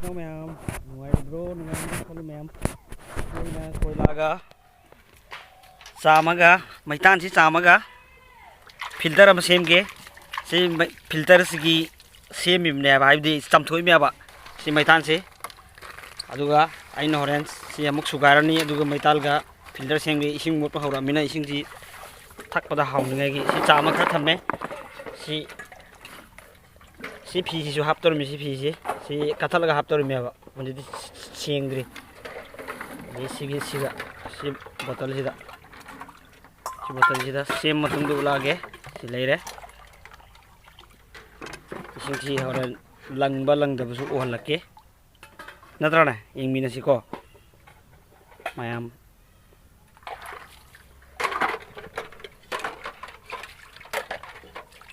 น้องแมวหน่วยโบรหน่วยคนแมวนี่นะคอยลากะสามกะไม่ตันสิสามกะฟิลเตอร์มาเซมเกสิฟิลเตอร์สิกีเซมมิมเนี่ยบ่ายดีจำถุยเมียบ่สิไม่ตันสิอะดูกะไอ้นอร์เรนส์สิมุกสุการนี่อะดูกะไม่ตัลกะฟิลเตอร์เซมเกอิชิงหมดพะเขารามินะอิชิงสิทักปะดาหาวนึงไงกิสิสามกะทำไหมsi pi si haptor mi si pi si kathal ga haptor mi ba munje di singri ni si ga si botol si da sem matung du lage si leire sing si hore lang ba lang da bu su ohal lake natra na ing mi na si ko mayam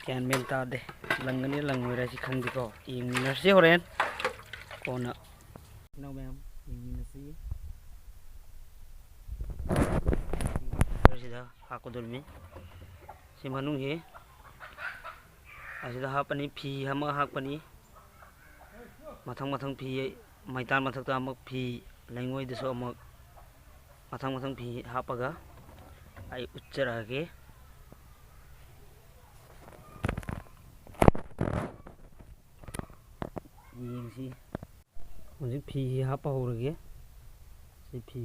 can menta de langani langwera si khang diko ing minasi horen kona no ma'am ing minasi sida hakodulmi si manung he asida hapani phi hama hakpani mathang phi maitan mathak ta amak phi laingoi deso amak mathang phi hapaga ai uchchara ge si mungkin pi apa orang ke si pi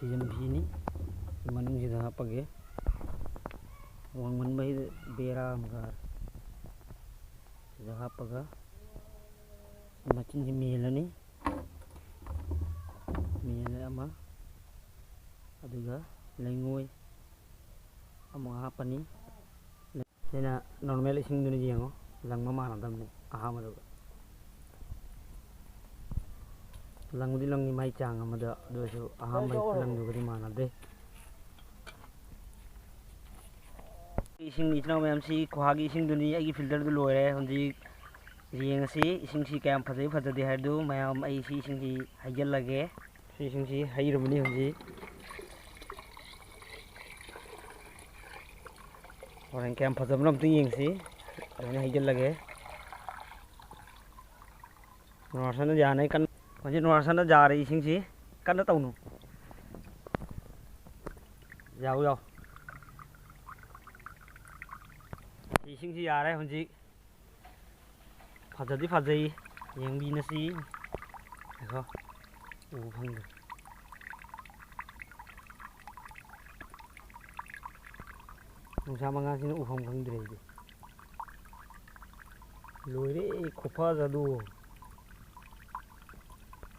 jem pi ni manung si dah apa ke uang man bayi bera mekar dah apa ke macam ni mila ni mila ama aduga lengoi ama apa ni Nena normal ising duni jiango lang mama nadam ni aha maduga lang di lang ni mai chang amada do so aham mai lang du gari mana de ising ni chnaw mem si khwagi ising duni agi filter du loire honji rieng si ising si kam phadai phadadi haidu mayam ai si ising si haijal lage si ising si hairumni honji orang kam phadam lam ting si ani haijal lage norsan janai kan Masih nuasan jari sing sih, kan tahu nu. Jauh. Sing sih jari, hunji. Fajai, yang bina sih. Eko, upang. Nusa mangasin upang bang diri. Lure, kopa jadu.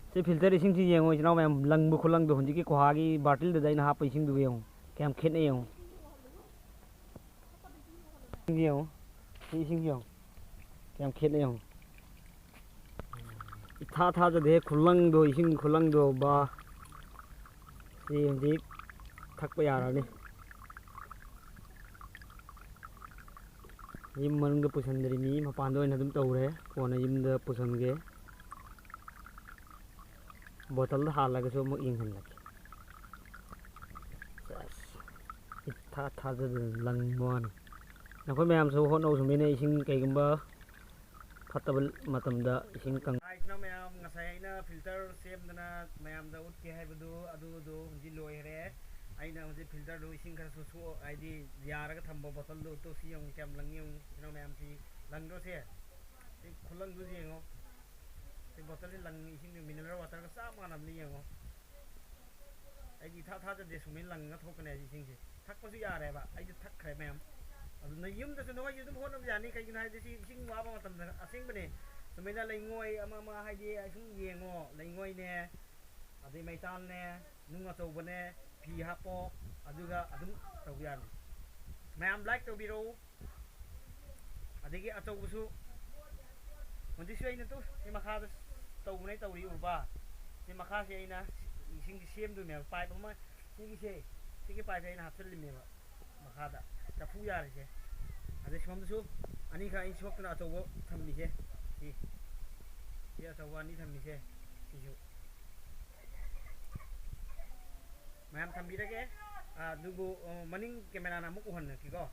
Si filter ising si yang oi ma'am lang bu khulang do honji ki kohagi bottle de daina hap ising du yang kem khet ne yang ising yang kem khet ne yang tha jo de khulang do ising khulang do ba si honji thak pa yara ni yim man ga pusan deri mi mapan do na dum tawre kona yim da pusan ge botol hal lagi so mak ingin lagi tha lang mon na ko mayam so hon so mena ising kay gamba fatabal matam da ising kang ai na mayam ngasay na filter save na mayam da ut ke haibadu adu ji loi re ai na ji filter do ising ka so ai di yara ka thamba botol do to si yong kam lang yong na mayam si lang do se khulang du ji ngo botol ni lang ising mineral water ka sa ma nam ni yang ai di tha de sumin lang nga thok ne ising si thak pa su ya re ba ai thak khai mem adu na yum da su no yum hon nam ya ni kai ginai de si ising wa ba matam da asing bane sumin la lai ngoi ama hai di ai sung yengo lai ngoi ne adi mai tan ne nung a chou bane phi ha po adu ga adum tau yan mem like to biro adi gi a chou su Nanti saya ini tuh si makha tàu này tàu đi uba si makha si ina sing sim du me pai pa ma si cái pai sai na hapsel me makha da ta fu ya re se ade shom su ani ka in shok na tawo tham mi se si ya tawa ni tham mi se si ju mayam tham bi da ke dubu maning camera na muk uhon ki ko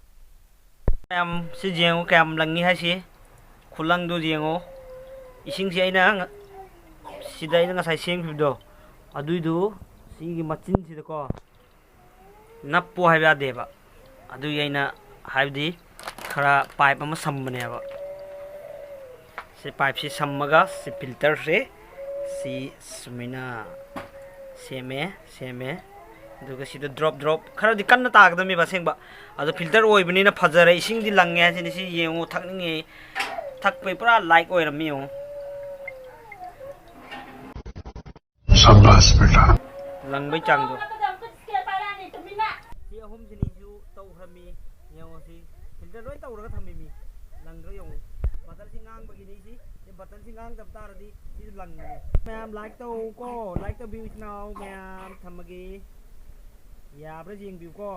em si jeng cam lang ni ha si khulang du jeng o ising si aina sida ina ngasai sengkhibdo aduidu sigi machin sida ko nappo haiba deba adu yaina haibdi khara pipe ama sambane ba se pipe si sammaga si filter se si sumina seme duga sida drop khara di kanna tagdami ba sengba adu filter oibani na phajara ising di lange hasini si yengu thakninge thakpe pura like oirami yo शाबाश बेटा langbai changdo si ahum sini ju tau hrami yengo si filter roi tau raga thami mi langro yong batal si ngang bagini si ye batal si ngang tab taradi si lang ne ma'am like tau ko like the view now ma'am thamagi ya pra jing view ko